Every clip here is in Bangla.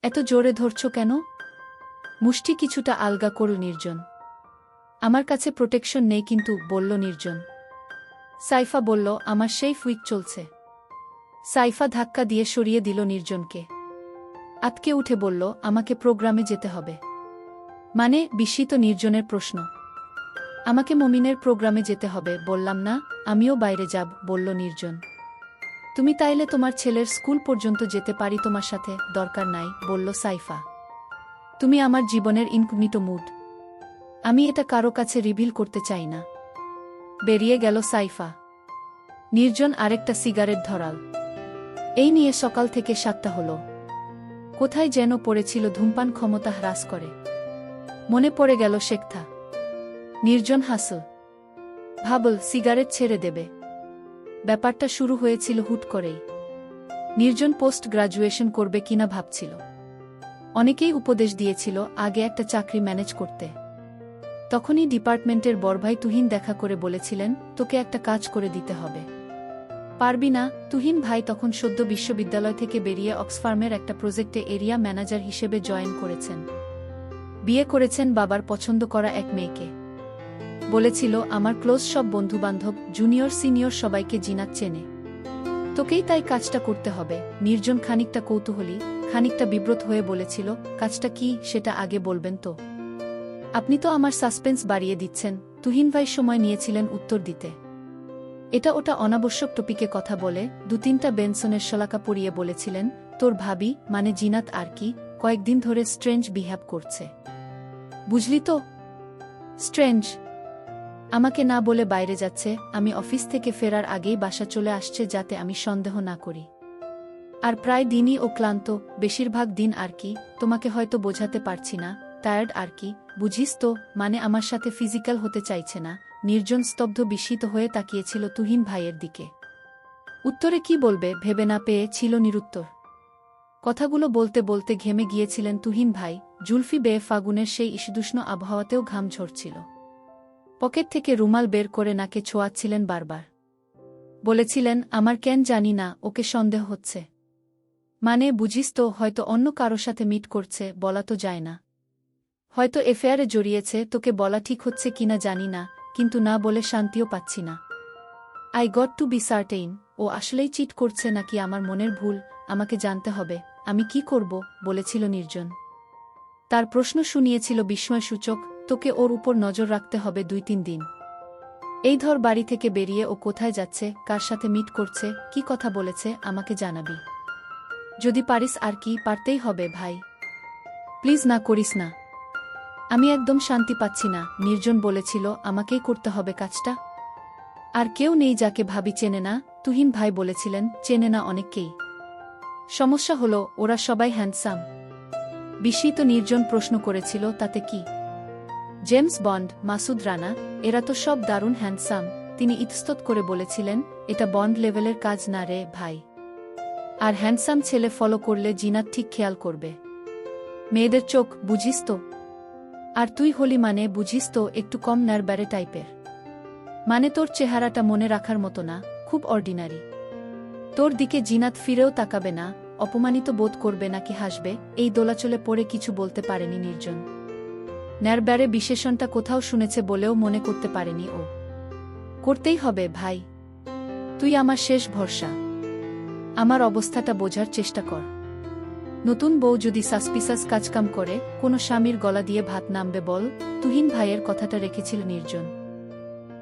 এত জোরে ধরছ কেন? মুষ্টি কিছুটা আলগা করল নির্জন। আমার কাছে প্রোটেকশন নেই কিন্তু, বলল নির্জন। সাইফা বলল, আমার সেই উইক চলছে। সাইফা ধাক্কা দিয়ে সরিয়ে দিল নির্জনকে। আতকে উঠে বলল, আমাকে প্রোগ্রামে যেতে হবে। মানে? বিস্মিত নির্জনের প্রশ্ন। আমাকে মমিনের প্রোগ্রামে যেতে হবে বললাম না? আমিও বাইরে যাব, বলল নির্জন। তুমি তাইলে তোমার ছেলের স্কুল পর্যন্ত যেতে পারি তোমার সাথে, দরকার নাই, বলল সাইফা। তুমি আমার জীবনের ইনকগনিটো মুড। আমি এটা কারো কাছে রিভিল করতে চাই না। বেরিয়ে গেল সাইফা। নির্জন আরেকটা সিগারেট ধরাল। এই নিয়ে সকাল থেকে 7টা হলো। কোথায় যেন পড়েছিল ধূমপান ক্ষমতা হ্রাস করে। মনে পড়ে গেল শেখথা। নির্জন হাসল। ভাবল সিগারেট ছেড়ে দেবে। ব্যাপারটা শুরু হয়েছিল হুট করেই। নির্জন পোস্ট গ্রাজুয়েশন করবে কিনা ভাবছিল। অনেকেই উপদেশ দিয়েছিল আগে একটা চাকরি ম্যানেজ করতে। তখনই ডিপার্টমেন্টের বড়ভাই তুহিন দেখা করে বলেছিলেন, তোকে একটা কাজ করে দিতে হবে। পারবি না? তুহিন ভাই তখন সদ্য বিশ্ববিদ্যালয় থেকে বেরিয়ে অক্সফার্মের একটা প্রজেক্টে এরিয়া ম্যানেজার হিসেবে জয়েন করেছেন। বিয়ে করেছেন বাবার পছন্দ করা এক মেয়েকে। বলেছিল, আমার ক্লোজ সব বন্ধুবান্ধব, জুনিয়র সিনিয়র সবাইকে জিনাত চেনে। তোকেই তাই কাজটা করতে হবে। নির্জন খানিকটা কৌতূহলী, খানিকটা বিব্রত হয়ে বলেছিল, কাজটা কি সেটা আগে বলবেন তো। আপনি তো আমার সাসপেন্স বাড়িয়ে দিচ্ছেন। তুহিন ভাই সময় নিয়েছিলেন উত্তর দিতে। এটা ওটা অনাবশ্যক টপিকে কথা বলে 2-3টা বেনসনের শলাকা পরিয়ে বলেছিলেন, তোর ভাবি মানে জিনাত আর কি কয়েকদিন ধরে স্ট্রেঞ্জ বিহেভ করছে। বুঝলি তো? স্ট্রেঞ্জ। আমাকে না বলে বাইরে যাচ্ছে, আমি অফিস থেকে ফেরার আগেই বাসা চলে আসছে যাতে আমি সন্দেহ না করি। আর প্রায় দিনই ও ক্লান্ত, বেশিরভাগ দিন আর কি, তোমাকে হয়তো বোঝাতে পারছি না, টায়ার্ড আর কি, বুঝিস তো, মানে আমার সাথে ফিজিক্যাল হতে চাইছে না। নির্জন স্তব্ধ বিস্মিত হয়ে তাকিয়েছিল তুহিন ভাইয়ের দিকে। উত্তরে কি বলবে ভেবে না পেয়ে ছিল নিরুত্তর। কথাগুলো বলতে বলতে ঘেমে গিয়েছিলেন তুহিন ভাই, জুলফি বেয়ে ফাগুনের সেই ঈষদুষ্ণ আবহাওয়াতেও ঘাম ঝরছিল। পকেট থেকে রুমাল বের করে নাকে ছোঁয়াচ্ছিলেন বারবার। বলেছিলেন, আমার কেন জানি না, ওকে সন্দেহ হচ্ছে। মানে বুঝিস তো, হয়তো অন্য কারো সাথে মিট করছে, বলা তো যায় না। হয়তো এফেয়ারে জড়িয়েছে, তোকে বলা ঠিক হচ্ছে কিনা জানি না, কিন্তু না বলে শান্তিও পাচ্ছি না। I got to be certain, ও আসলেই চিট করছে নাকি আমার মনের ভুল, আমাকে জানতে হবে। আমি কি করব, বলেছিল নির্জন। তার প্রশ্ন শুনিয়েছিল বিস্ময়সূচক, তোকে ওর উপর নজর রাখতে হবে 2-3 দিন। এই ধর বাড়ি থেকে বেরিয়ে ও কোথায় যাচ্ছে, কার সাথে মিট করছে, কি কথা বলেছে, আমাকে জানাবি। যদি পারিস। আর কি, পারতেই হবে ভাই। প্লিজ না করিস না। আমি একদম শান্তি পাচ্ছি না। নির্জন বলেছিল আমাকেই করতে হবে কাজটা। আর কেউ নেই যাকে ভাবি চেনে না। তুহিন ভাই বলেছিলেন, চেনে না অনেককেই। সমস্যা হলো ওরা সবাই হ্যান্ডসাম। বিস্মিত নির্জন প্রশ্ন করেছিল, তাতে কি? জেমস বন্ড, মাসুদ রানা, এরা তো সব দারুণ হ্যান্ডসাম। তিনি ইতস্তত করে বলেছিলেন, এটা বন্ড লেভেলের কাজ না রে ভাই। আর হ্যান্ডসাম ছেলে ফলো করলে জিনাত ঠিক খেয়াল করবে। মেয়েদের চোখ, বুঝিস তো। আর তুই হলি মানে বুঝিস তো একটু কম নারবারে টাইপের। মানে তোর চেহারাটা মনে রাখার মতো না, খুব অর্ডিনারি। তোর দিকে জিনাত ফিরেও তাকাবে না, অপমানিত বোধ করবে নাকি হাসবে, এই দোলাচলে পড়ে কিছু বলতে পারেনি নির্জন। ন্যারব্যারে বিশেষণটা কোথাও শুনেছে বলেও মনে করতে পারেনি ও। করতেই হবে ভাই। তুই আমার শেষ ভরসা। আমার অবস্থাটা বোঝার চেষ্টা কর। নতুন বউ যদি সাসপিসাস কাজকাম করে, কোনো স্বামীর গলা দিয়ে ভাত নামবে বল? তুহিন ভাইয়ের কথাটা রেখেছিল নির্জন।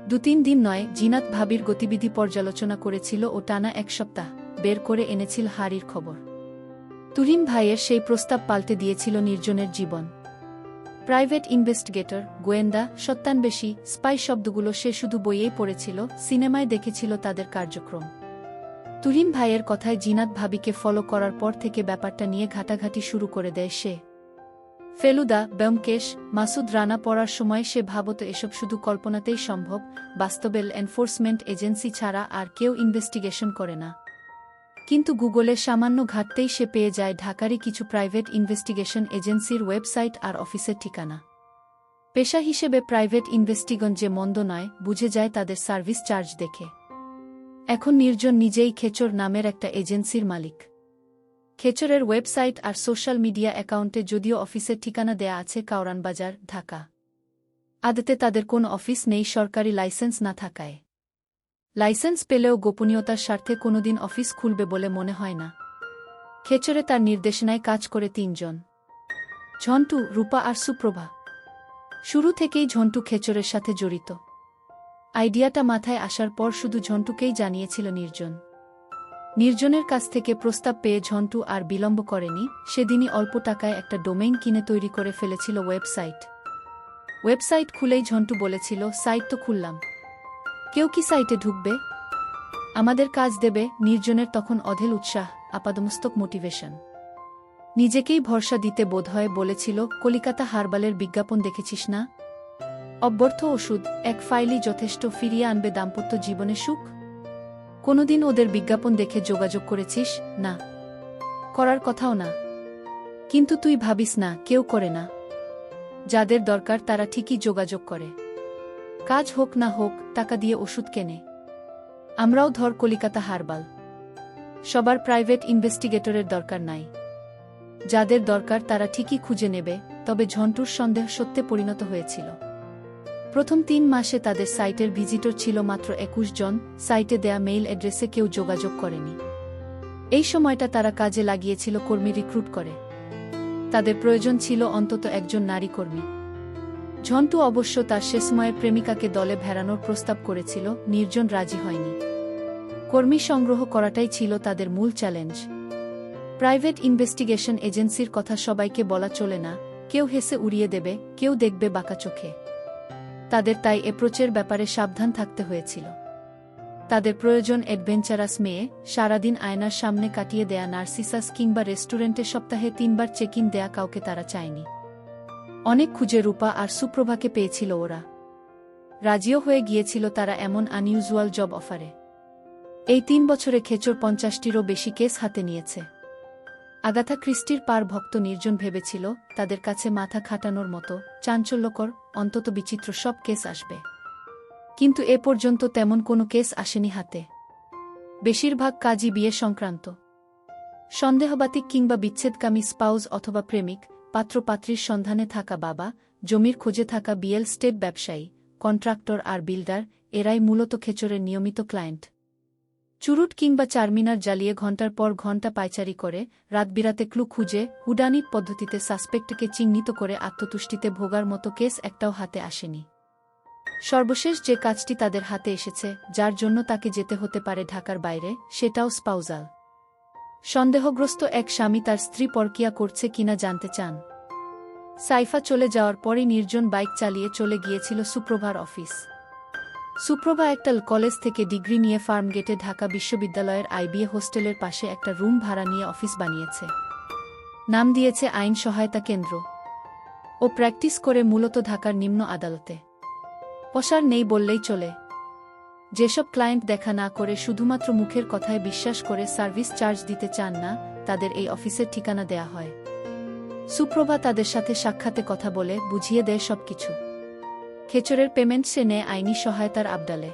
2-3 দিন নয়, জিনাত ভাবির গতিবিধি পর্যালোচনা করেছিল ও টানা 1 সপ্তাহ বের করে এনেছিল হারির খবর। তুহিন ভাইয়ের সেই প্রস্তাব পাল্টে দিয়েছিল নির্জনের জীবন। প্রাইভেট ইনভেস্টিগেটর, গোয়েন্দা, সত্যান্বেষী, স্পাই শব্দগুলো সে শুধু বইয়েই পড়েছিল, সিনেমায় দেখেছিল তাদের কার্যক্রম। তুহিন ভাইয়ের কথায় জিনাত ভাবিকে ফলো করার পর থেকে ব্যাপারটা নিয়ে ঘাটাঘাটি শুরু করে দেয় সে। ফেলুদা, ব্যোমকেশ, মাসুদ রানা পড়ার সময় সে ভাবত এসব শুধু কল্পনাতেই সম্ভব, বাস্তবে এনফোর্সমেন্ট এজেন্সি ছাড়া আর কেউ ইনভেস্টিগেশন করে না। কিন্তু গুগলে সামান্য ঘাটতেই সে পেয়ে যায় ঢাকারই কিছু প্রাইভেট ইনভেস্টিগেশন এজেন্সির ওয়েবসাইট আর অফিসের ঠিকানা। পেশা হিসেবে প্রাইভেট ইনভেস্টিগন যে মন্দ নয়, বুঝে যায় তাদের সার্ভিস চার্জ দেখে। এখন নির্জন নিজেই খেচর নামের একটা এজেন্সির মালিক। খেচরের ওয়েবসাইট আর সোশ্যাল মিডিয়া অ্যাকাউন্টে যদিও অফিসের ঠিকানা দেয়া আছে কাউরান বাজার, ঢাকা। আদতে তাদের কোনো অফিস নেই সরকারি লাইসেন্স না থাকায়। লাইসেন্স পেলেও গোপনীয়তার স্বার্থে কোনোদিন অফিস খুলবে বলে মনে হয় না। খেচরে তার নির্দেশনায় কাজ করে ৩ জন: ঝন্টু, রূপা আর সুপ্রভা। শুরু থেকেই ঝন্টু খেচরের সাথে জড়িত। আইডিয়াটা মাথায় আসার পর শুধু ঝন্টুকেই জানিয়েছিল নির্জন। নির্জনের কাছ থেকে প্রস্তাব পেয়ে ঝন্টু আর বিলম্ব করেনি, সেদিনই অল্প টাকায় একটা ডোমেইন কিনে তৈরি করে ফেলেছিল ওয়েবসাইট খুলেই ঝন্টু বলেছিল, সাইট তো খুললাম, কেউ কি সাইটে ঢুকবে? আমাদের কাজ দেবে। নির্জনের তখন অঢেল উৎসাহ, আপাদমস্তক মোটিভেশন। নিজেকেই ভরসা দিতে বোধহয় বলেছিল, কলিকাতা হারবালের বিজ্ঞাপন দেখেছিস না? অব্যর্থ ওষুধ, এক ফাইলই যথেষ্ট ফিরিয়ে আনবে দাম্পত্য জীবনে সুখ। কোনোদিন ওদের বিজ্ঞাপন দেখে যোগাযোগ করেছিস? না, করার কথাও না। কিন্তু তুই ভাবিস না, কেউ করে না। যাদের দরকার তারা ঠিকই যোগাযোগ করে। কাজ হোক না হোক, টাকা দিয়ে ওষুধ কেনে। আমরাও ধর কলিকাতা হারবাল। সবার প্রাইভেট ইনভেস্টিগেটরের দরকার নাই। যাদের দরকার তারা ঠিকই খুঁজে নেবে। তবে ঝন্টুর সন্দেহ সত্যে পরিণত হয়েছিল। প্রথম ৩ মাসে তাদের সাইটের ভিজিটর ছিল মাত্র ২১ জন। সাইটে দেয়া মেইল অ্যাড্রেসে কেউ যোগাযোগ করেনি। এই সময়টা তারা কাজে লাগিয়েছিল কর্মী রিক্রুট করে। তাদের প্রয়োজন ছিল অন্তত একজন নারী কর্মী। ঝন্টু অবশ্য তার সে সময়ের প্রেমিকাকে দলে ভেড়ানোর প্রস্তাব করেছিল, নির্জন রাজি হয়নি। কর্মী সংগ্রহ করাটাই ছিল তাদের মূল চ্যালেঞ্জ। প্রাইভেট ইনভেস্টিগেশন এজেন্সির কথা সবাইকে বলা চলে না, কেউ হেসে উড়িয়ে দেবে, কেউ দেখবে বাঁকা চোখে। তাদের তাই অ্যাপ্রোচের ব্যাপারে সাবধান থাকতে হয়েছিল। তাদের প্রয়োজন অ্যাডভেঞ্চারাস মেয়ে, সারাদিন আয়নার সামনে কাটিয়ে দেয়া নার্সিসাস কিংবা রেস্টুরেন্টে সপ্তাহে ৩ বার চেক ইন দেয়া কাউকে তারা চায়নি। অনেক খুঁজে রূপা আর সুপ্রভাকে পেয়েছিল ওরা। রাজিও হয়ে গিয়েছিল তারা এমন আনইউজুয়াল জব অফারে। এই ৩ বছরে খেচর ৫০টিরও বেশি কেস হাতে নিয়েছে। আগাথা ক্রিস্টির পার ভক্ত নির্জন ভেবেছিল তাদের কাছে মাথা খাটানোর মতো চাঞ্চল্যকর, অন্তত বিচিত্র সব কেস আসবে। কিন্তু এ পর্যন্ত তেমন কোনো কেস আসেনি হাতে। বেশিরভাগ কাজই বিয়ে সংক্রান্ত। সন্দেহবাতিক কিংবা বিচ্ছেদকামী স্পাউস অথবা প্রেমিক, পাত্রপাত্রীর সন্ধানে থাকা বাবা, জমির খোঁজে থাকা বিএল স্টেট ব্যবসায়ী, কন্ট্রাক্টর আর বিল্ডার, এরাই মূলত খেচরের নিয়মিত ক্লায়েন্ট। চুরুট কিংবা চারমিনার জ্বালিয়ে ঘণ্টার পর ঘণ্টা পায়চারি করে, রাতবিরাতে ক্লু খুঁজে, হুডানিট পদ্ধতিতে সাসপেক্টকে চিহ্নিত করে আত্মতুষ্টিতে ভোগার মতো কেস একটাও হাতে আসেনি। সর্বশেষ যে কাজটি তাদের হাতে এসেছে, যার জন্য তাকে যেতে হতে পারে ঢাকার বাইরে, সেটাও স্পাউজাল। সন্দেহগ্রস্ত এক স্বামী তার স্ত্রী পরকিয়া করছে কিনা জানতে চান। সাইফা চলে যাওয়ার পরই নির্জন বাইক চালিয়ে চলে গিয়েছিল সুপ্রভার অফিস। সুপ্রভা একটা কলেজ থেকে ডিগ্রি নিয়ে ফার্মগেটে ঢাকা বিশ্ববিদ্যালয়ের আইবিএ হোস্টেলের পাশে একটা রুম ভাড়া নিয়ে অফিস বানিয়েছে। নাম দিয়েছে আইন সহায়তা কেন্দ্র। ও প্র্যাকটিস করে মূলত ঢাকার নিম্ন আদালতে। পসার নেই বললেই চলে। যেসব ক্লায়েন্ট দেখা না করে শুধুমাত্র মুখের কথায় বিশ্বাস করে সার্ভিস চার্জ দিতে চান না, তাদের এই অফিসের ঠিকানা দেয়া হয়। সুপ্রভা তাদের সাথে সাক্ষাতে কথা বলে বুঝিয়ে দেয় সবকিছু। খেচরের পেমেন্ট সে নেয় আইনি সহায়তার আবডালে।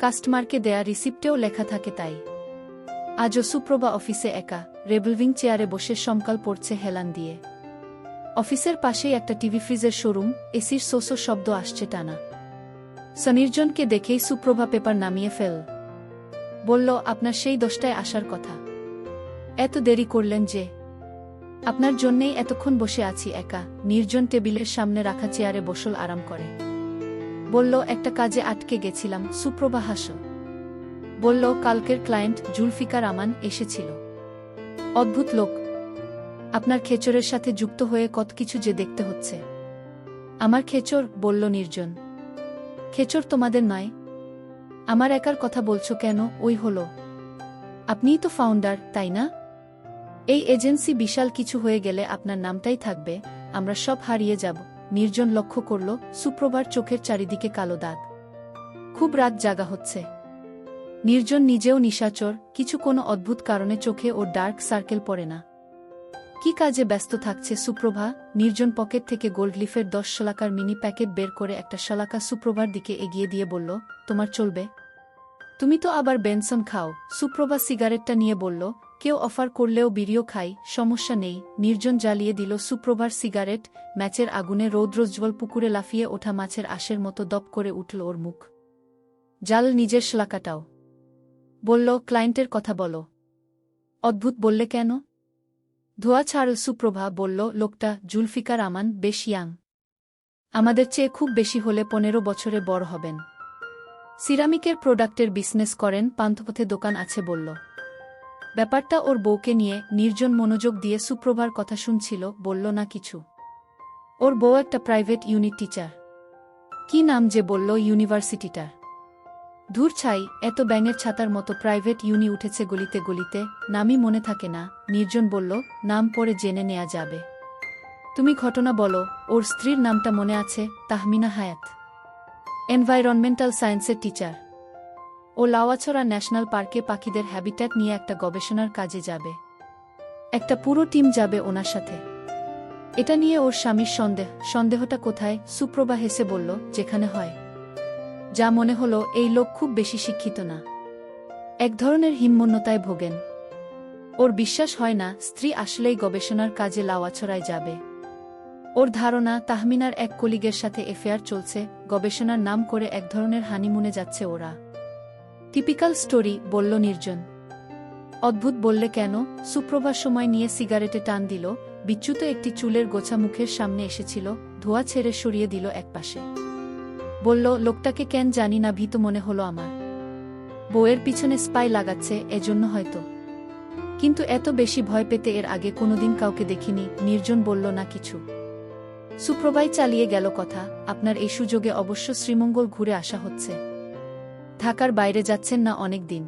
কাস্টমারকে দেয়া রিসিপ্টেও লেখা থাকে তাই। আজও সুপ্রভা অফিসে একা, রিভলভিং চেয়ারে বসে সমকাল পড়ছে হেলান দিয়ে। অফিসের পাশেই একটা টিভি ফ্রিজের শোরুম, এসির সোসো শব্দ আসছে টানা। সনির্জনকে দেখেই সুপ্রভা পেপার নামিয়ে ফেল। বলল, আপনার সেই 10টায় আসার কথা। এত দেরি করলেন যে? আপনার জন্যেই এতক্ষণ বসে আছি একা। নির্জন টেবিলের সামনে রাখা চেয়ারে বসল আরাম করে। বলল, একটা কাজে আটকে গেছিলাম। সুপ্রভা হাসল। বলল, কালকের ক্লায়েন্ট জুলফিকার আমান এসেছিল। অদ্ভুত লোক। আপনার খেচরের সাথে যুক্ত হয়ে কত কিছু যে দেখতে হচ্ছে। আমার খেচর? বলল নির্জন। খেচর তোমাদের নয়। আমার একার কথা বলছো কেন? ওই হলো। আপনিই তো ফাউন্ডার, তাই না? এই এজেন্সি বিশাল কিছু হয়ে গেলে আপনার নামটাই থাকবে, আমরা সব হারিয়ে যাব। নির্জন লক্ষ্য করল সুপ্রভার চোখের চারিদিকে কালো দাগ। খুব রাত জাগা হচ্ছে। নির্জন নিজেও নিশাচর, কিছু কোনো অদ্ভুত কারণে চোখে ওর ডার্ক সার্কেল পড়ে না। কি কাজে ব্যস্ত থাকছে সুপ্রভা? নির্জন পকেট থেকে গোল্ডলিফের 10 শলাকার মিনি প্যাকেট বের করে একটা শলাকা সুপ্রভার দিকে এগিয়ে দিয়ে বলল, তোমার চলবে? তুমি তো আবার বেনসন খাও। সুপ্রভা সিগারেটটা নিয়ে বলল, কেউ অফার করলেও বিড়িও খাই, সমস্যা নেই। নির্জন জ্বালিয়ে দিল সুপ্রভার সিগারেট। ম্যাচের আগুনে রৌদ্রোজ্জ্বল পুকুরে লাফিয়ে ওঠা মাছের আশের মতো দপ করে উঠল ওর মুখ। জাল নিজের শ্লাকাটাও। বলল, ক্লায়েন্টের কথা বলো। অদ্ভুত বললে কেন? ধোয়া ছাড়ল সুপ্রভা। বলল, লোকটা জুলফিকার আমান, বেশ ইয়াং। আমাদের চেয়ে খুব বেশি হলে 15 বছরে বড় হবেন। সিরামিকের প্রোডাক্টের বিজনেস করেন, পান্থপথে দোকান আছে বলল। ব্যাপারটা ওর বউকে নিয়ে। নির্জন মনোযোগ দিয়ে সুপ্রভার কথা শুনছিল, বলল না কিছু। ওর বউ একটা প্রাইভেট ইউনিট টিচার। কি নাম যে বলল ইউনিভার্সিটিটার? ধুর ছাই, এত ব্যাঙের ছাতার মতো প্রাইভেট ইউনি উঠেছে গলিতে গলিতে, নামই মনে থাকে না। নির্জন বলল, নাম পরে জেনে নেয়া যাবে। তুমি ঘটনা বলো। ওর স্ত্রীর নামটা মনে আছে, তাহমিনা হায়াত। এনভায়রনমেন্টাল সায়েন্সের টিচার। ও লাওয়াছড়া ন্যাশনাল পার্কে পাখিদের হ্যাবিট্যাট নিয়ে একটা গবেষণার কাজে যাবে। একটা পুরো টিম যাবে ওনার সাথে। এটা নিয়ে ওর স্বামীর সন্দেহটা কোথায়? সুপ্রভা হেসে বলল, যেখানে হয়। যা মনে হলো, এই লোক খুব বেশি শিক্ষিত না, এক ধরনের হিম্মন্যতায় ভোগেন। ওর বিশ্বাস হয় না স্ত্রী আসলেই গবেষণার কাজে লাওয়াছড়ায় যাবে। ওর ধারণা তাহমিনার এক কলিগের সাথে এফেয়ার চলছে, গবেষণার নাম করে এক ধরনের হানিমুনে যাচ্ছে ওরা। টিপিক্যাল স্টোরি, বলল নির্জন। অদ্ভুত বললে কেন? সুপ্রভা সময় নিয়ে সিগারেটে টান দিল। বিচ্যুত একটি চুলের গোছা মুখের সামনে এসেছিল, ধোয়া ছেড়ে সরিয়ে দিল একপাশে। বলল, লোকটাকে কেন জানি না ভীত মনে হলো আমার। বউয়ের পিছনে স্পাই লাগাচ্ছে, এজন্য হয়তো। কিন্তু এত বেশি ভয় পেতে এর আগে কোনোদিন কাউকে দেখিনি। নির্জন বলল না কিছু। সুপ্রভাই চালিয়ে গেল কথা, আপনার এই সুযোগে অবশ্য শ্রীমঙ্গল ঘুরে আসা হচ্ছে। ঢাকার বাইরে যাচ্ছেন না অনেক দিন।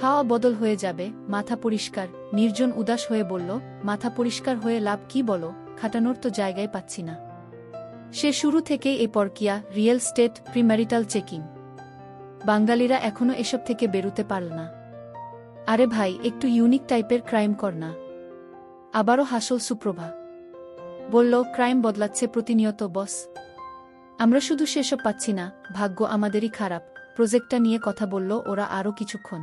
হাওয়া বদল হয়ে যাবে, মাথা পরিষ্কার। নির্জন উদাস হয়ে বলল, মাথা পরিষ্কার হয়ে লাভ কি বলো? খাটানোর তো জায়গায় পাচ্ছি না। সে শুরু থেকেই এ পরকিয়া, রিয়েল স্টেট, প্রিম্যারিটাল চেকিং। বাঙালিরা এখনো এসব থেকে বেরুতে পারল না। আরে ভাই, একটু ইউনিক টাইপের ক্রাইম কর না। আবারও হাসল সুপ্রভা। বলল, ক্রাইম বদলাচ্ছে প্রতিনিয়ত বস। আমরা শুধু সেসব পাচ্ছি না, ভাগ্য আমাদেরই খারাপ। প্রজেক্টটা নিয়ে কথা বলল ওরা আরও কিছুক্ষণ।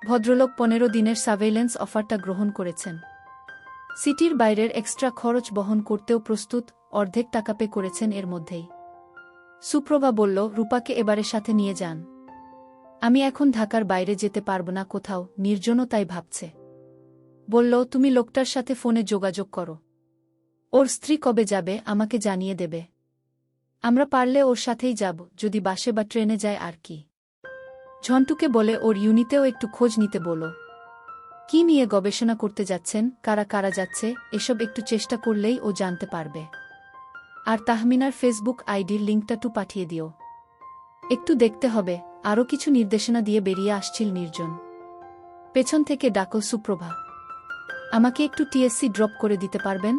ভদ্রলোক 15 দিনের সার্ভেইলেন্স অফারটা গ্রহণ করেছেন। সিটির বাইরের এক্সট্রা খরচ বহন করতেও প্রস্তুত, অর্ধেক টাকা পে করেছেন এর মধ্যেই। সুপ্রভা বলল, রূপাকে এবারে সাথে নিয়ে যান। আমি এখন ঢাকার বাইরে যেতে পারব না কোথাও। নির্জনও তাই ভাবছে। বলল, তুমি লোকটার সাথে ফোনে যোগাযোগ করো। ওর স্ত্রী কবে যাবে আমাকে জানিয়ে দেবে। আমরা পারলে ওর সাথেই যাব, যদি বাসে বা ট্রেনে যায় আর কি। ঝন্টুকে বলে ওর ইউনিটেও একটু খোঁজ নিতে বলো। কি নিয়ে গবেষণা করতে যাচ্ছেন, কারা কারা যাচ্ছে, এসব একটু চেষ্টা করলেই ও জানতে পারবে। আর তাহমিনার ফেসবুক আইডির লিঙ্কটা পাঠিয়ে দিও। একটু দেখতে হবে। আরও কিছু নির্দেশনা দিয়ে বেরিয়ে আসছিল নির্জন। পেছন থেকে ডাকল সুপ্রভা, আমাকে একটু টিএসসি ড্রপ করে দিতে পারবেন?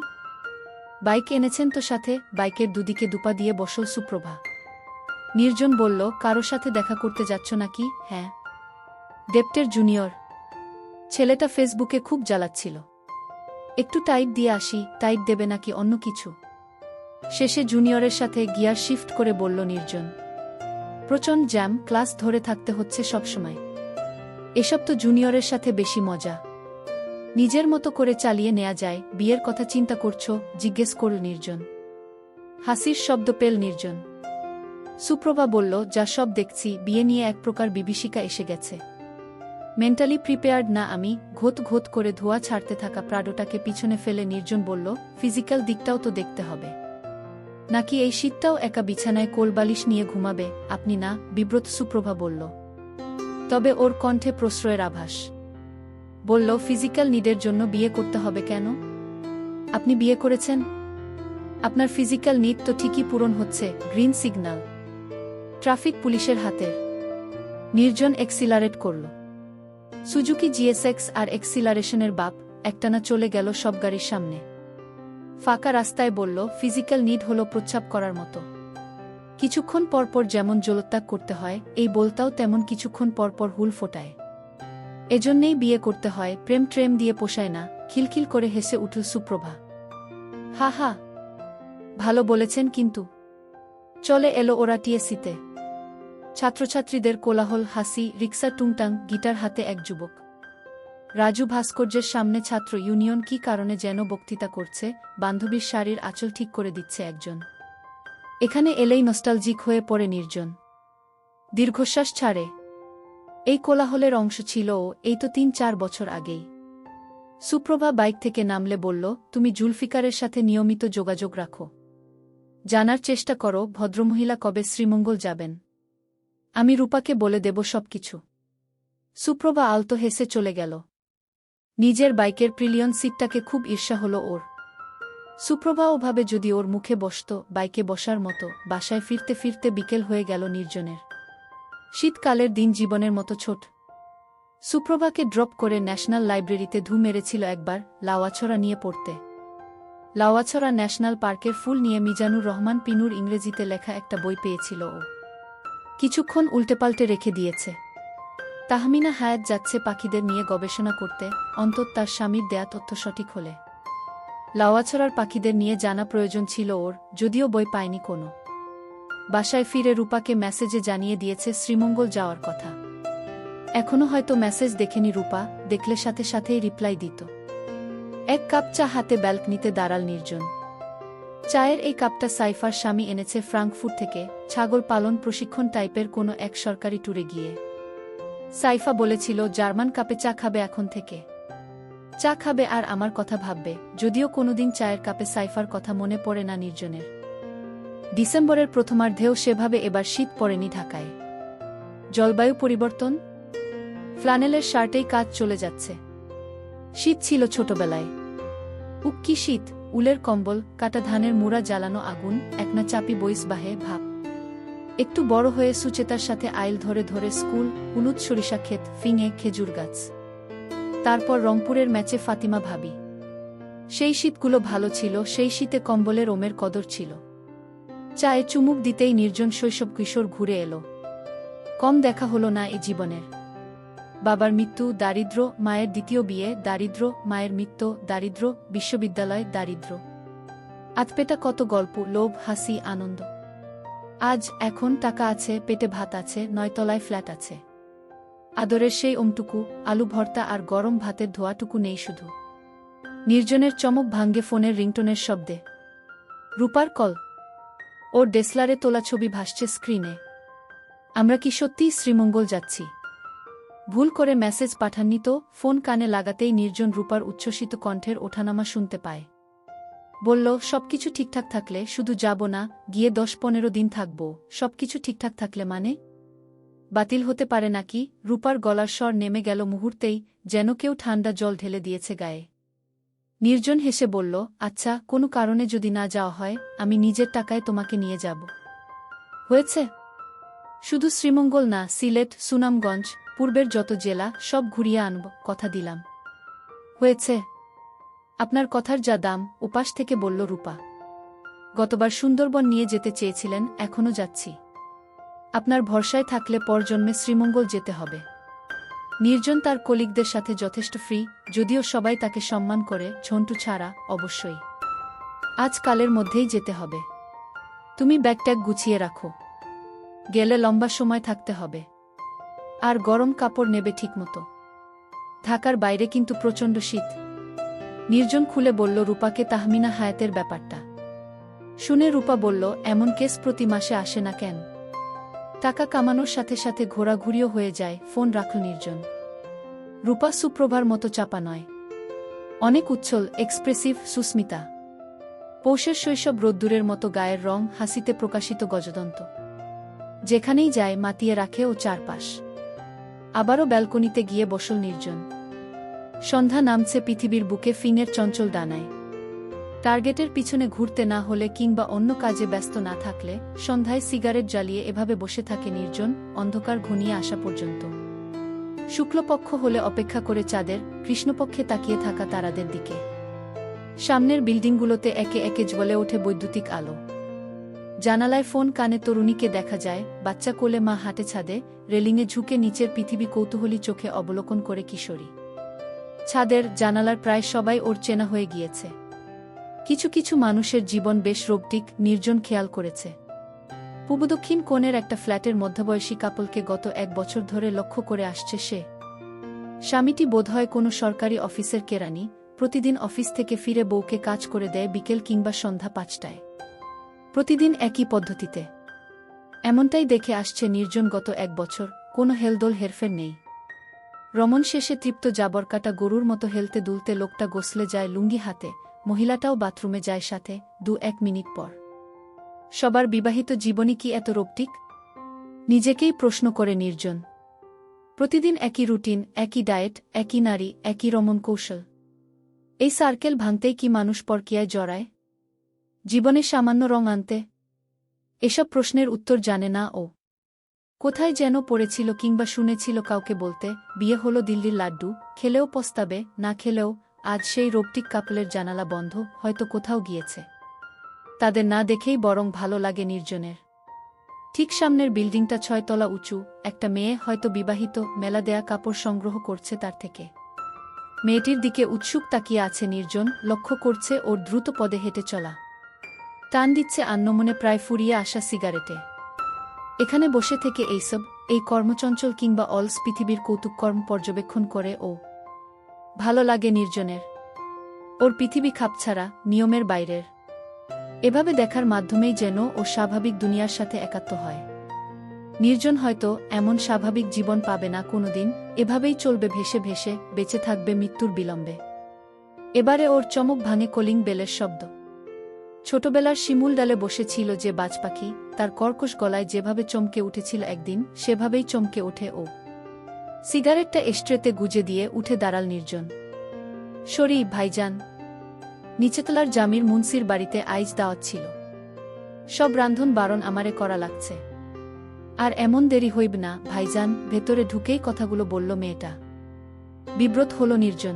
বাইক এনেছেন তো সাথে? বাইকের দুদিকে দুপা দিয়ে বসল সুপ্রভা। নির্জন বলল, কারো সাথে দেখা করতে যাচ্ছ নাকি? হ্যাঁ, ডেপ্টের জুনিয়র। ছেলেটা ফেসবুকে খুব জ্বালাচ্ছিল। একটু টাইপ দিয়ে আসি। টাইপ দেবে নাকি অন্য কিছু? শেষে জুনিয়রের সাথে গিয়ার শিফট করে বলল নির্জন। প্রচণ্ড জ্যাম, ক্লাস ধরে থাকতে হচ্ছে সবসময়। এসব তো জুনিয়রের সাথে বেশি মজা। নিজের মতো করে চালিয়ে নেয়া যায়। বিয়ের কথা চিন্তা করছো? জিজ্ঞেস করল নির্জন। হাসির শব্দ পেল নির্জন। সুপ্রভা বলল, যা সব দেখছি, বিয়ে নিয়ে এক প্রকার বিভীষিকা এসে গেছে। মেন্টালি প্রিপেয়ার্ড না আমি। ঘোত ঘোত করে ধোঁয়া ছাড়তে থাকা প্রাডোটাকে পিছনে ফেলে নির্জন বলল, ফিজিক্যাল দিকটাও তো দেখতে হবে নাকি? এই শীতটাও একা বিছানায় কোলবালিশ নিয়ে ঘুমাবে আপনি? না, বিব্রত সুপ্রভা বলল। তবে ওর কণ্ঠে প্রশ্রয়ের আভাস। বলল, ফিজিক্যাল নিডের জন্য বিয়ে করতে হবে কেন? আপনি বিয়ে করেছেন, আপনার ফিজিক্যাল নিড তো ঠিকই পূরণ হচ্ছে। গ্রিন সিগন্যাল, ট্রাফিক পুলিশের হাতের। নির্জন এক্সিলারেট করল। সুজুকি জিএসএক্স আর এক্সিলারেশনের বাপ একটানা চলে গেল সব গাড়ির সামনে। ফাঁকা রাস্তায় বলল, ফিজিক্যাল নিড হলো প্রচ্ছাপ করার মতো। কিছুক্ষণ পরপর যেমন জলত্যাগ করতে হয়, এই বলতাও তেমন কিছুক্ষণ পরপর হুল ফোটায়। এজন্যেই বিয়ে করতে হয়, প্রেম ট্রেম দিয়ে পোষায় না। খিলখিল করে হেসে উঠল সুপ্রভা। হা হা, ভালো বলেছেন কিন্তু। চলে এলো ওরা টিএসসিতে। ছাত্রছাত্রীদের কোলাহল, হাসি, রিক্সা টুংটাং, গিটার হাতে এক যুবক। রাজু ভাস্কর্যের সামনে ছাত্র ইউনিয়ন কী কারণে যেন বক্তৃতা করছে, বান্ধবীর শাড়ির আঁচল ঠিক করে দিচ্ছে একজন। এখানে এলেই নস্টালজিক হয়ে পড়ে নির্জন। দীর্ঘশ্বাস ছাড়ে। এই কোলাহলের অংশ ছিল ও, এই তো ৩-৪ বছর আগেই। সুপ্রভা বাইক থেকে নামলে বলল, তুমি জুলফিকারের সাথে নিয়মিত যোগাযোগ রাখো। জানার চেষ্টা করো ভদ্রমহিলা কবে শ্রীমঙ্গল যাবেন। আমি রূপাকে বলে দেব সবকিছু। সুপ্রভা আলতো হেসে চলে গেল। নিজের বাইকের প্রিলিয়ন সিটটাকে খুব ঈর্ষা হল ওর। সুপ্রভা ওভাবে যদি ওর মুখে বসত বাইকে বসার মতো। বাসায় ফিরতে ফিরতে বিকেল হয়ে গেল নির্জনের। শীতকালের দিন জীবনের মতো ছোট। সুপ্রভাকে ড্রপ করে ন্যাশনাল লাইব্রেরিতে ধু মেরেছিল একবার লাওয়াছড়া নিয়ে পড়তে। লাওয়াছড়া ন্যাশনাল পার্কের ফুল নিয়ে মিজানুর রহমান পিনুর ইংরেজিতে লেখা একটা বই পেয়েছিল ও। কিছুক্ষণ উল্টেপাল্টে রেখে দিয়েছে। তাহমিনা হায়াত যাচ্ছে পাখিদের নিয়ে গবেষণা করতে, অন্তত তার স্বামীর দেয়া তথ্য সঠিক হলে। লাওয়াছড়ার পাখিদের নিয়ে জানা প্রয়োজন ছিল ওর, যদিও বই পায়নি কোনো। বাসায় ফিরে রূপাকে মেসেজে জানিয়ে দিয়েছে শ্রীমঙ্গল যাওয়ার কথা। এখনো হয়তো মেসেজ দেখেনি রূপা, দেখলে সাথে সাথেই রিপ্লাই দিত। এক কাপ চা হাতে ব্যালকনিতে দাঁড়াল নির্জন। চায়ের এই কাপটা সাইফার স্বামী এনেছে ফ্রাঙ্কফুর্ট থেকে, ছাগল পালন প্রশিক্ষণ টাইপের কোনো এক সরকারি ট্যুরে গিয়ে। সাইফা বলেছিল জার্মান কাপে চা খাবে এখন থেকে। চা খাবে আর আমার কথা ভাববে, যদিও কোনোদিন চায়ের কাপে সাইফার কথা মনে পড়ে না নির্জনের। ডিসেম্বরের প্রথমার্ধেও সেভাবে এবার শীত পড়েনি ঢাকায়। জলবায়ু পরিবর্তন? ফ্লানেলের শার্টেই কাজ চলে যাচ্ছে। শীত ছিল ছোটবেলায়। উক্কি শীত, উলের কম্বল, কাটা ধানের মুড়া, জ্বালানো আগুন, একনা চাপি বইস বাহে ভাব। একটু বড় হয়ে সুচেতার সাথে আইল ধরে ধরে স্কুল, হলুদ সরিষা ক্ষেত, ফিঙে, খেজুর গাছ। তারপর রংপুরের ম্যাচে ফাতিমা ভাবি। সেই শীতগুলো ভালো ছিল, সেই শীতে কম্বলের ওমের কদর ছিল। চায়ে চুমুক দিতেই নির্জন শৈশব কিশোর ঘুরে এলো। কম দেখা হলো না এ জীবনের। বাবার মৃত্যু, দারিদ্র্য, মায়ের দ্বিতীয় বিয়ে, দারিদ্র্য, মায়ের মৃত্যু, দারিদ্র্য, বিশ্ববিদ্যালয়, দারিদ্র্য। আতপেটা কত গল্প, লোভ, হাসি, আনন্দ। আজ এখন টাকা আছে, পেটে ভাত আছে, 9 তলায় ফ্ল্যাট আছে। আদরের সেই ওমটুকু, আলু ভর্তা আর গরম ভাতের ধোয়াটুকু নেই শুধু। নির্জনের চমক ভাঙ্গে ফোনের রিংটোনের শব্দে। রূপার কল। ওর ডেসলারে তোলা ছবি ভাসছে স্ক্রিনে। আমরা কি সত্যিই শ্রীমঙ্গল যাচ্ছি? ভুল করে মেসেজ পাঠাননি তো? ফোন কানে লাগাতেই নির্জন রূপার উচ্ছ্বসিত কণ্ঠের ওঠানামা শুনতে পায়। বলল, সবকিছু ঠিকঠাক থাকলে, শুধু যাব না, গিয়ে 10-15 দিন থাকব। সবকিছু ঠিকঠাক থাকলে মানে? বাতিল হতে পারে নাকি? রূপার গলার স্বর নেমে গেল মুহূর্তেই, যেন কেউ ঠান্ডা জল ঢেলে দিয়েছে গায়ে। নির্জন হেসে বলল, আচ্ছা, কোনো কারণে যদি না যাওয়া হয়, আমি নিজের টাকায় তোমাকে নিয়ে যাব। হয়েছে? শুধু শ্রীমঙ্গল না, সিলেট, সুনামগঞ্জ, পূর্বের যত জেলা, সব ঘুরিয়ে আনব, কথা দিলাম। হয়েছে? আপনার কথার যা দাম, ওপাশ থেকে বলল রূপা। গতবার সুন্দরবন নিয়ে যেতে চেয়েছিলেন, এখনো যাচ্ছি। আপনার ভরসায় থাকলে পরজন্মে শ্রীমঙ্গল যেতে হবে। নির্জন তার কলিগদের সাথে যথেষ্ট ফ্রি, যদিও সবাই তাকে সম্মান করে, ঝন্টু ছাড়া, অবশ্যই। আজকালের মধ্যেই যেতে হবে। তুমি ব্যাগট্যাগ গুছিয়ে রাখো। গেলে লম্বা সময় থাকতে হবে। আর গরম কাপড় নেবে ঠিকমতো। ঢাকার বাইরে কিন্তু প্রচণ্ড শীত। নির্জন খুলে বলল রূপাকে তাহমিনা হায়াতের ব্যাপারটা। শুনে রূপা বলল, এমন কেস প্রতি মাসে আসে না কেন? টাকা কামানোর সাথে সাথে ঘোরাঘুরিও হয়ে যায়। ফোন রাখল নির্জন। রূপা সুপ্রভার মতো চাপা নয়। অনেক উচ্ছল, এক্সপ্রেসিভ, সুস্মিতা। পৌষের শৈশব রোদ্দুরের মতো গায়ের রং, হাসিতে প্রকাশিত গজদন্ত। যেখানেই যায় মাতিয়ে রাখে ও চারপাশ। আবারও ব্যালকনিতে গিয়ে বসল নির্জন। সন্ধ্যা নামছে পৃথিবীর বুকে ফিঙের চঞ্চল ডানায়। টার্গেটের পিছনে ঘুরতে না হলে কিংবা অন্য কাজে ব্যস্ত না থাকলে সন্ধ্যায় সিগারেট জ্বালিয়ে এভাবে বসে থাকে নির্জন, অন্ধকার ঘনিয়ে আসা পর্যন্ত। শুক্লপক্ষ হলে অপেক্ষা করে চাঁদের, কৃষ্ণপক্ষে তাকিয়ে থাকা তারাদের দিকে। সামনের বিল্ডিংগুলোতে একে একে জ্বলে ওঠে বৈদ্যুতিক আলো। জানালায় ফোন কানে তরুণীকে দেখা যায়, বাচ্চা কোলে মা হাঁটে ছাদে, রেলিংয়ে ঝুঁকে নিচের পৃথিবী কৌতূহলী চোখে অবলোকন করে কিশোরী। ছাদের জানালার প্রায় সবাই ওর চেনা হয়ে গিয়েছে। কিছু কিছু মানুষের জীবন বেশ রোবটিক, নির্জন খেয়াল করেছে। পূর্বদক্ষিণ কোণের একটা ফ্ল্যাটের মধ্যবয়সী কাপলকে গত 1 বছর ধরে লক্ষ্য করে আসছে সে। স্বামীটি বোধহয় কোনো সরকারি অফিসের কেরানি, প্রতিদিন অফিস থেকে ফিরে বউকে কাজ করে দেয় বিকেল কিংবা সন্ধ্যা 5টায়। প্রতিদিন একই পদ্ধতিতে। এমনটাই দেখে আসছে নির্জন গত 1 বছর, কোনো হেলদোল হেরফের নেই। রমণ শেষে তৃপ্ত জাবরকাটা গরুর মতো হেলতে দুলতে লোকটা গোসলে যায় লুঙ্গি হাতে, মহিলাটাও বাথরুমে যায় সাথে, 2-1 মিনিট পর। সবার বিবাহিত জীবনই কি এত রোবটিক? নিজেকেই প্রশ্ন করে নির্জন। প্রতিদিন একই রুটিন, একই ডায়েট, একই নারী, একই রমণ কৌশল। এই সার্কেল ভাঙতেই কি মানুষ পরকীয়ায় জড়ায়? জীবনে সামান্য রং আনতে? এসব প্রশ্নের উত্তর জানে না ও। কোথায় যেন পড়েছিল কিংবা শুনেছিল কাউকে বলতে, বিয়ে হলো দিল্লির লাড্ডু, খেলেও পস্তাবে, না খেলেও। আজ সেই রোবটিক কাপলের জানালা বন্ধ, হয়তো কোথাও গিয়েছে। তাদের না দেখেই বরং ভালো লাগে নির্জনের। ঠিক সামনের বিল্ডিংটা 6 তলা উঁচু, একটা মেয়ে, হয়তো বিবাহিত, মেলা দেয়া কাপড় সংগ্রহ করছে তার থেকে। মেয়েটির দিকে উৎসুক তাকিয়ে আছে নির্জন, লক্ষ্য করছে ওর দ্রুত পদে হেঁটে চলা। টান দিচ্ছে আন্নমনে প্রায় ফুরিয়ে আসা সিগারেটে। এখানে বসে থেকে এই কর্মচঞ্চল কিংবা অলস পৃথিবীর কৌতুককর্ম পর্যবেক্ষণ করে ও। ভালো লাগে নির্জনের। ওর পৃথিবী খাপছাড়া, নিয়মের বাইরের। এভাবে দেখার মাধ্যমেই যেন ও স্বাভাবিক দুনিয়ার সাথে একাত্ম হয়। নির্জন হয়তো এমন স্বাভাবিক জীবন পাবে না কোনোদিন, এভাবেই চলবে ভেসে ভেসে, বেঁচে থাকবে মৃত্যুর বিলম্বে। এবারে ওর চমক ভাঙে কলিং বেলের শব্দ। ছোটবেলার শিমুল ডালে বসেছিল যে বাজ পাখি, তার কর্কশ গলায় যেভাবে চমকে উঠেছিল একদিন, সেভাবেই চমকে ওঠে ও। সিগারেটটা এস্ট্রেতে গুজে দিয়ে উঠে দাঁড়াল নির্জন। সরি ভাইজান। নিচেতলার জামির মুন্সির বাড়িতে আইজ দাওয়াত ছিল। সব রান্ধন বারণ আমারে করা লাগছে। আর এমন দেরি হইব না ভাইজান, ভেতরে ঢুকেই কথাগুলো বলল মেয়েটা। বিব্রত হল নির্জন।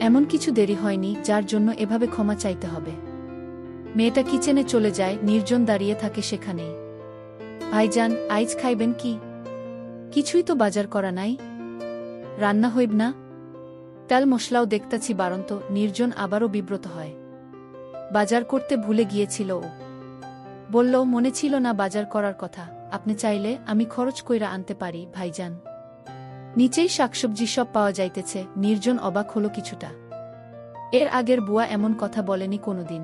এমন কিছু দেরি হয়নি যার জন্য এভাবে ক্ষমা চাইতে হবে। মেয়েটা কিচেনে চলে যায়, নির্জন দাঁড়িয়ে থাকে সেখানেই। ভাইজান, আইজ খাইবেন কি? কিছুই তো বাজার করা নাই। রান্না হইব না? তেল মশলাও দেখতাছি বারন্ত। নির্জন আবারও বিব্রত হয়। বাজার করতে ভুলে গিয়েছিল ও। বলল, মনে ছিল না বাজার করার কথা। আপনি চাইলে আমি খরচ কইরা আনতে পারি ভাইজান। নিচেই শাকসবজি সব পাওয়া যাইতেছে। নির্জন অবাক হল কিছুটা। এর আগের বুয়া এমন কথা বলেনি কোনোদিন।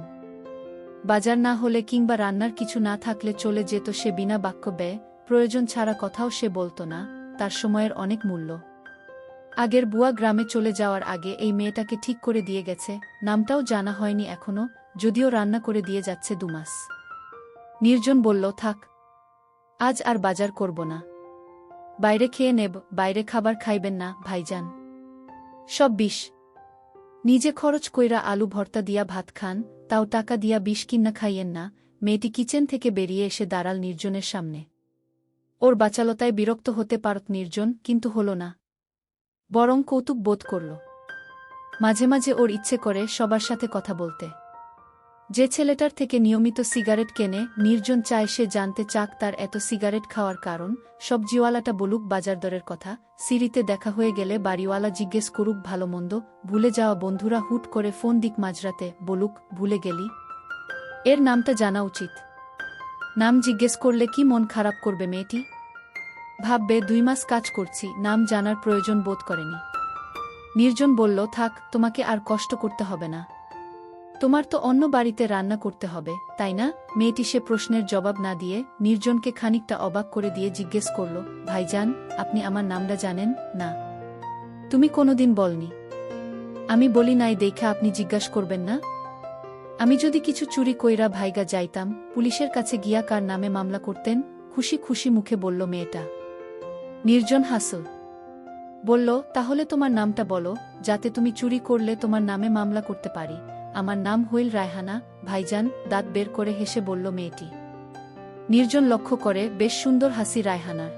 বাজার না হলে কিংবা রান্নার কিছু না থাকলে চলে যেত সে বিনা বাক্য ব্যয়, প্রয়োজন ছাড়া কথাও সে বলত না, তার সময়ের অনেক মূল্য। আগের বুয়া গ্রামে চলে যাওয়ার আগে এই মেয়েটাকে ঠিক করে দিয়ে গেছে, নামটাও জানা হয়নি এখনো, যদিও রান্না করে দিয়ে যাচ্ছে 2 মাস। নির্জন বলল, থাক, আজ আর বাজার করব না। বাইরে খেয়ে নেব। বাইরে খাবার খাইবেন না ভাইজান, সব বিষ। নিজে খরচ কইরা আলু ভর্তা দিয়া ভাত খান, তাও টাকা দিয়া বিষ কিন্না খাইয়েন না। মেয়েটি কিচেন থেকে বেরিয়ে এসে দাঁড়াল নির্জনের সামনে। ওর বাচালতায় বিরক্ত হতে পারত নির্জন, কিন্তু হল না। বরং কৌতুক বোধ করল। মাঝে মাঝে ওর ইচ্ছে করে সবার সাথে কথা বলতে। যে ছেলেটার থেকে নিয়মিত সিগারেট কেনে, নির্জন চায় সে জানতে চাক তার এত সিগারেট খাওয়ার কারণ। সবজিওয়ালাটা বলুক বাজার দরের কথা, সিঁড়িতে দেখা হয়ে গেলে বাড়িওয়ালা জিজ্ঞেস করুক ভালো মন্দ, ভুলে যাওয়া বন্ধুরা হুট করে ফোন দিক মাঝরাতে, বলুক ভুলে গেলি। এর নামটা জানা উচিত। নাম জিজ্ঞেস করলে কি মন খারাপ করবে মেয়েটি? ভাববে 2 মাস কাজ করছি, নাম জানার প্রয়োজন বোধ করেনি। নির্জন বলল, থাক, তোমাকে আর কষ্ট করতে হবে না। তোমার তো অন্য বাড়িতে রান্না করতে হবে, তাই না? মেয়েটি সে প্রশ্নের জবাব না দিয়ে নির্জনকে খানিকটা অবাক করে দিয়ে জিজ্ঞেস করল, ভাইজান, আপনি আমার নামটা জানেন না? তুমি কোনোদিন বলনি। আমি বলি নাই দেখে আপনি জিজ্ঞাস করবেন না? আমি যদি কিছু চুরি কইরা ভাইগা যাইতাম, পুলিশের কাছে গিয়া কার নামে মামলা করতেন? খুশি খুশি মুখে বলল মেয়েটা। নির্জন হাসল। বলল, তাহলে তোমার নামটা বলো, যাতে তুমি চুরি করলে তোমার নামে মামলা করতে পারি। আমার নাম হইল রায়হানা ভাইজান, দাঁত বের করে হেসে বলল মেয়েটি। নির্জন লক্ষ্য করে বেশ সুন্দর হাসি রায়হানার।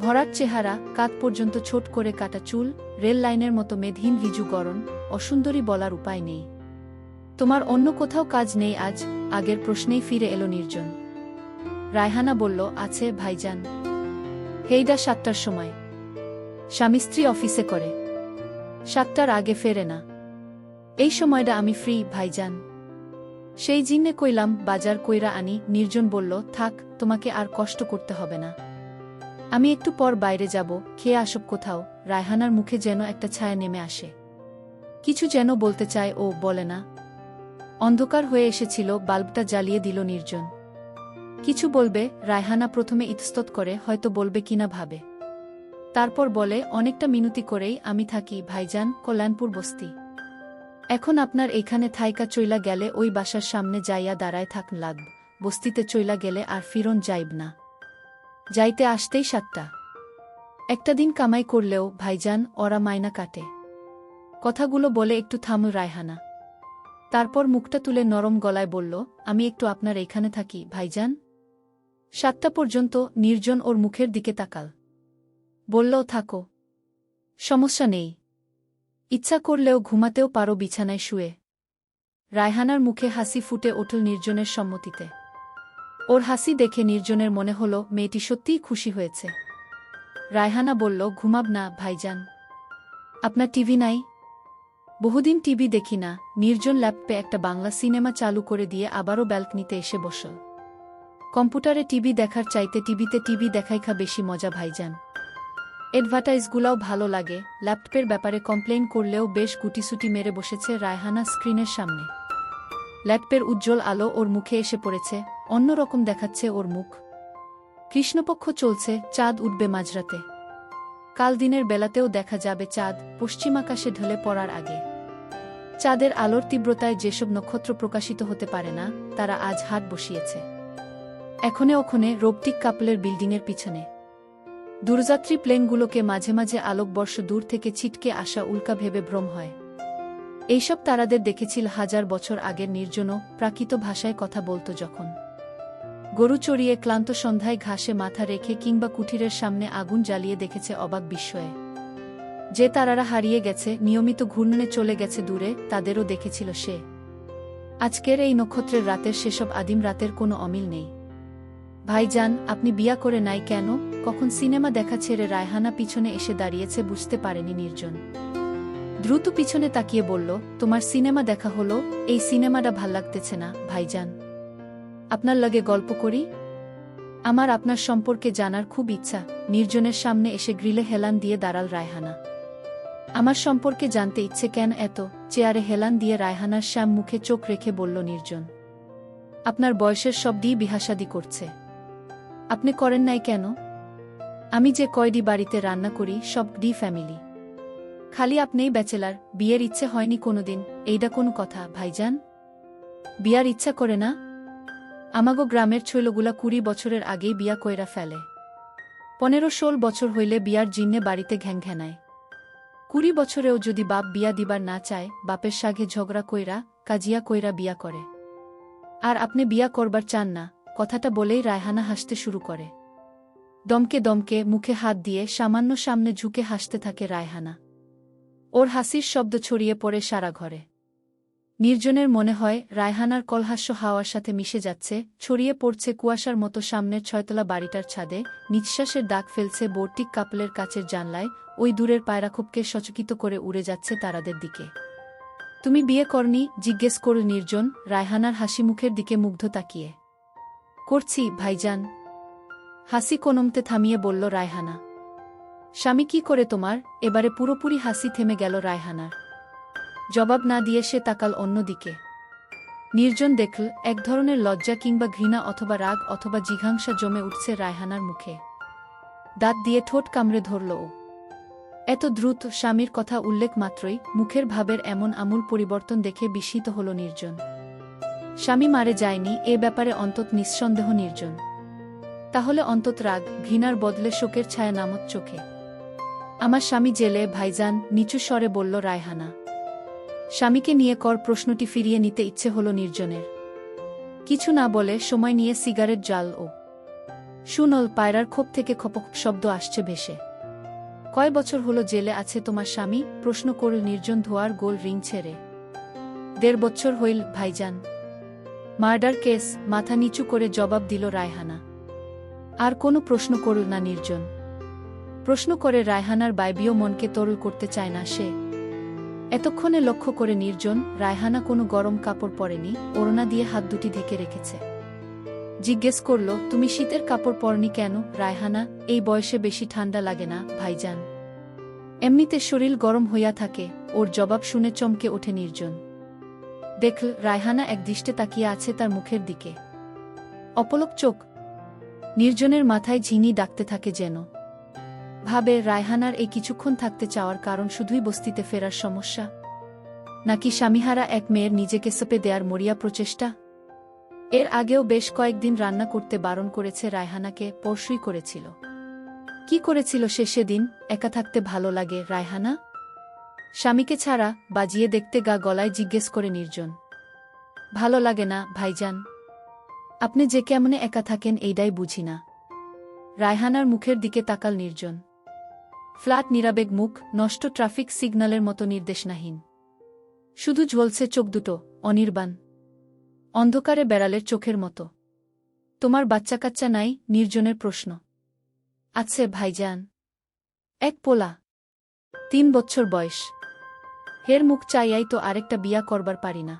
ভরাট চেহারা, কাঁধ পর্যন্ত ছোট করে কাটা চুল, রেল লাইনের মতো মেদহীন রিজু গড়ন, অসুন্দরী বলার উপায় নেই। তোমার অন্য কোথাও কাজ নেই আজ? আগের প্রশ্নেই ফিরে এলো নির্জন। রায়হানা বলল, আছে ভাইজান। হেইডা 7টার সময়। স্বামী স্ত্রী অফিসে করে, 7টার আগে ফেরে না। এই সময়টা আমি ফ্রি ভাইজান। সেই জিন্নে কইলাম বাজার কইরা আনি। নির্জন বলল, থাক, তোমাকে আর কষ্ট করতে হবে না। আমি একটু পর বাইরে যাব, খেয়ে আসব কোথাও। রায়হানার মুখে যেন একটা ছায়া নেমে আসে। কিছু যেন বলতে চায় ও বলে না। অন্ধকার হয়ে এসেছিল, বাল্বটা জ্বালিয়ে দিল নির্জন। কিছু বলবে, রায়হানা প্রথমে ইতস্তত করে, হয়তো বলবে কিনা ভাবে। তারপর বলে, অনেকটা মিনতি করেই আমি থাকি ভাইজান, কল্যাণপুর বস্তি। এখন আপনার এইখানে থাইকা চইলা গেলে ওই বাসার সামনে যাইয়া দাঁড়ায় থাক লাগব, বস্তিতে চইলা গেলে আর ফিরন যাইব না। যাইতে আসতেই 7টা। একটা দিন কামাই করলেও ভাইজান ওরা মাইনা কাটে। কথাগুলো বলে একটু থামল রায়হানা। তারপর মুখটা তুলে নরম গলায় বলল, আমি একটু আপনার এইখানে থাকি ভাইজান। 7টা পর্যন্ত নির্জন ওর মুখের দিকে তাকাল। বলল, থাকো, সমস্যা নেই। ইচ্ছা করলেও ঘুমাতেও পারো বিছানায় শুয়ে। রায়হানার মুখে হাসি ফুটে উঠল নির্জনের সম্মতিতে। ওর হাসি দেখে নির্জনের মনে হল মেয়েটি সত্যিই খুশি হয়েছে। রায়হানা বলল, ঘুমাব না ভাইজান? আপনার টিভি নাই? বহুদিন টিভি দেখি না। নির্জন ল্যাপটপে একটা বাংলা সিনেমা চালু করে দিয়ে আবারও ব্যালকনিতে এসে বসল। কম্পিউটারে টিভি দেখার চাইতে টিভিতে টিভি দেখাইখা বেশি মজা ভাইজান। অ্যাডভার্টাইজগুলাও ভালো লাগে। ল্যাপটপের ব্যাপারে কমপ্লেইন করলেও বেশ গুটিসুটি মেরে বসেছে রায়হানা স্ক্রিনের সামনে। ল্যাপটপের উজ্জ্বল আলো ওর মুখে এসে পড়েছে, অন্যরকম দেখাচ্ছে ওর মুখ। কৃষ্ণপক্ষ চলছে, চাঁদ উঠবে মাঝরাতে। কাল দিনের বেলাতেও দেখা যাবে চাঁদ, পশ্চিমাকাশে ঢলে পড়ার আগে। চাঁদের আলোর তীব্রতায় যেসব নক্ষত্র প্রকাশিত হতে পারে না, তারা আজ হাট বসিয়েছে এখনে ওখানে রোবটিক কাপলের বিল্ডিংয়ের পিছনে। দূরযাত্রী প্লেনগুলোকে মাঝে মাঝে আলোকবর্ষ দূর থেকে ছিটকে আসা উল্কা ভেবে ভ্রম হয়। এইসব তারাদের দেখেছিল 1000 বছর আগের নির্জনও, প্রাকৃত ভাষায় কথা বলত যখন। গরু চড়িয়ে ক্লান্ত সন্ধ্যায় ঘাসে মাথা রেখে কিংবা কুঠিরের সামনে আগুন জ্বালিয়ে দেখেছে অবাক বিস্ময়ে। যে তারারা হারিয়ে গেছে, নিয়মিত ঘূর্ণনে চলে গেছে দূরে, তাদেরও দেখেছিল সে। আজকের এই নক্ষত্রের রাতের সেসব আদিম রাতের কোনো অমিল নেই। ভাইজান, আপনি বিয়া করে নাই কেন? কখন সিনেমা দেখা ছেড়ে রায়হানা পিছনে এসে দাঁড়িয়েছে বুঝতে পারেনি নির্জন। দ্রুত পিছনে তাকিয়ে বলল, তোমার সিনেমা দেখা হলো? এই সিনেমাটা ভাল লাগতেছে না ভাইজান। আপনার লগে গল্প করি? আমার আপনার সম্পর্কে জানার খুব ইচ্ছা। নির্জনের সামনে এসে গ্রিলে হেলান দিয়ে দাঁড়াল রায়হানা। আমার সম্পর্কে জানতে ইচ্ছে কেন এত? চেয়ারে হেলান দিয়ে রায়হানার শ্যাম মুখে চোখ রেখে বলল নির্জন। আপনার বয়সের সব ডি বিহাসাদি করছে। আপনি করেন নাই কেন? আমি যে কয়ডি বাড়িতে রান্না করি সব ডি ফ্যামিলি। খালি আপনিই ব্যাচেলার, বিয়ের ইচ্ছে হয়নি কোনোদিন। এইটা কোনো কথা ভাইজান? বিয়ার ইচ্ছা করে না? আমাগো গ্রামের ছেলেগুলা 20 বছরের আগেই বিয়া কইরা ফেলে। 15-16 বছর হইলে বিয়ার জিন্নে বাড়িতে ঘ্যাংঘ্যানায়। 20 বছরেও যদি বাপ বিয়া দিবার না চায়, বাপের সাগে ঝগড়া কইরা, কাজিয়া কইরা বিয়া করে। আর আপনি বিয়া করবার চান না? কথাটা বলেই রায়হানা হাসতে শুরু করে। দমকে দমকে মুখে হাত দিয়ে সামান্য সামনে ঝুঁকে হাসতে থাকে রায়হানা। ওর হাসির শব্দ ছড়িয়ে পড়ে সারা ঘরে। নির্জনের মনে হয় রায়হানার কলহাস্য হাওয়ার সাথে মিশে যাচ্ছে, ছড়িয়ে পড়ছে কুয়াশার মতো সামনের 6তলা বাড়িটার ছাদে, নিঃশ্বাসের দাগ ফেলছে বোর্টিক কাপলের কাচের জানলায়, ওই দূরের পায়রাখোপকে সচকিত করে উড়ে যাচ্ছে তারাদের দিকে। তুমি বিয়ে করনি? জিজ্ঞেস করল নির্জন, রায়হানার হাসি মুখের দিকে মুগ্ধ তাকিয়ে। করছি ভাইজান। হাসি কোনমতে থামিয়ে বলল রায়হানা। স্বামী কি করে তোমার? এবারে পুরোপুরি হাসি থেমে গেল রায়হানার। জবাব না দিয়ে সে তাকাল অন্যদিকে। নির্জন দেখল এক ধরনের লজ্জা কিংবা ঘৃণা অথবা রাগ অথবা জিঘাংসা জমে উঠছে রায়হানার মুখে। দাঁত দিয়ে ঠোঁট কামড়ে ধরল ও। এত দ্রুত স্বামীর কথা উল্লেখ মাত্রই মুখের ভাবের এমন আমূল পরিবর্তন দেখে বিস্মিত হল নির্জন। স্বামী মারে যায়নি, এ ব্যাপারে অন্তত নিঃসন্দেহ নির্জন। তাহলে অন্তত রাগ ঘৃণার বদলে শোকের ছায়া নামত চোখে। আমার স্বামী জেলে ভাইজান, নিচু স্বরে বলল রায়হানা। স্বামীকে নিয়ে কর প্রশ্নটি ফিরিয়ে নিতে ইচ্ছে হল নির্জনের। কিছু না বলে সময় নিয়ে সিগারেট জ্বাল ও। শুনল পায়রার খোপ থেকে খপক শব্দ আসছে ভেসে। কয় বছর হলো জেলে আছে তোমার স্বামী? প্রশ্ন করল নির্জন ধোয়ার গোল রিং ছেড়ে। 1.5 বছর হইল ভাইজান। মার্ডার কেস, মাথা নিচু করে জবাব দিল রায়হানা। আর কোনো প্রশ্ন করল না নির্জন। প্রশ্ন করে রায়হানার বাইবীয় মনকে তরল করতে চায় না সে। এতক্ষণে লক্ষ্য করে নির্জন, রায়হানা কোনো গরম কাপড় পরেনি, ওড়না দিয়ে হাত দুটি ঢেকে রেখেছে। জিজ্ঞেস করল, তুমি শীতের কাপড় পরনি কেন রায়হানা? এই বয়সে বেশি ঠান্ডা লাগে না ভাইজান? এমনিতে শরীর গরম হইয়া থাকে। ওর জবাব শুনে চমকে ওঠে নির্জন। দেখল রায়হানা একদৃষ্টে তাকিয়ে আছে তার মুখের দিকে, অপলক চোখ। নির্জনের মাথায় ঝিনি ডাকতে থাকে যেন। ভাবে রায়হানার এই কিছুক্ষণ থাকতে চাওয়ার কারণ শুধুই বস্তিতে ফেরার সমস্যা, নাকি স্বামীহারা এক মেয়ের নিজেকে সঁপে দেয়ার মরিয়া প্রচেষ্টা। এর আগেও বেশ কয়েকদিন রান্না করতে বারণ করেছে রায়হানাকে, পরশুই করেছিল। কি করেছিল সে সেদিন? একা থাকতে ভালো লাগে রায়হানা? স্বামীকে ছাড়া? বাজিয়ে দেখতে গা গলায় জিজ্ঞেস করে নির্জন। ভালো লাগে না ভাইজান, আপনি যে কেমনে একা থাকেন এইটাই বুঝি না। রায়হানার মুখের দিকে তাকাল নির্জন। ফ্ল্যাট নিরাবেগ মুখ, নষ্ট ট্রাফিক সিগন্যালের মতো নির্দেশনাহীন। শুধু ঝলছে চোখ দুটো, অনির্বাণ, অন্ধকারে বেড়ালের চোখের মতো। তোমার বাচ্চা কাচ্চা নাই? নির্জনের প্রশ্ন। আছে ভাইজান, এক পোলা, 3 বছর বয়স। হের মুখ চাইয়াই তো আরেকটা বিয়া করবার পারি না।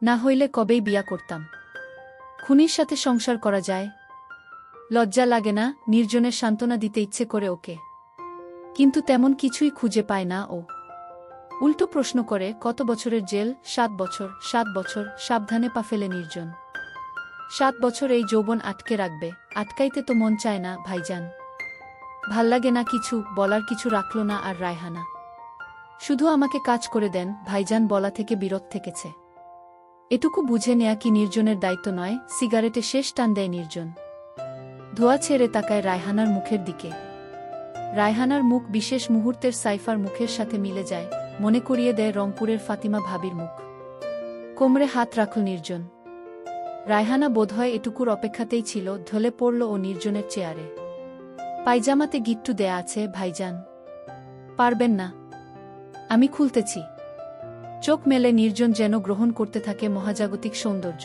না হইলে কবেই বিয়া করতাম। খুনির সাথে সংসার করা যায়? লজ্জা লাগে না? নির্জনের সান্ত্বনা দিতে ইচ্ছে করে ওকে, কিন্তু তেমন কিছুই খুঁজে পায় না ও। উল্টো প্রশ্ন করে, কত বছরের জেল? 7 বছর। 7 বছর? সাবধানে পা ফেলে নির্জন। 7 বছর এই যৌবন আটকে রাখবে? আটকাইতে তো মন চায় না ভাইজান। ভাল্লাগে না কিছু? বলার কিছু রাখল না আর রায়হানা। শুধু আমাকে কাজ করে দেন ভাইজান বলা থেকে বিরত থেকেছে। এটুকু বুঝে নেয়া কি নির্জনের দায়িত্ব নয়? সিগারেটে শেষ টান দেয় নির্জন। ধোয়া ছেড়ে তাকায় রায়হানার মুখের দিকে। রায়হানার মুখ বিশেষ মুহূর্তের সাইফার মুখের সাথে মিলে যায়, মনে করিয়ে দেয় রংপুরের ফাতিমা ভাবির মুখ। কোমরে হাত রাখল নির্জন। রায়হানা বোধহয় এটুকুর অপেক্ষাতেই ছিল। ঢলে পড়ল ও নির্জনের চেয়ারে। পায়জামাতে গিট্টু দেয়া আছে ভাইজান, পারবেন না? আমি খুলতেছি। চোখ মেলে নির্জন যেন গ্রহণ করতে থাকে মহাজাগতিক সৌন্দর্য।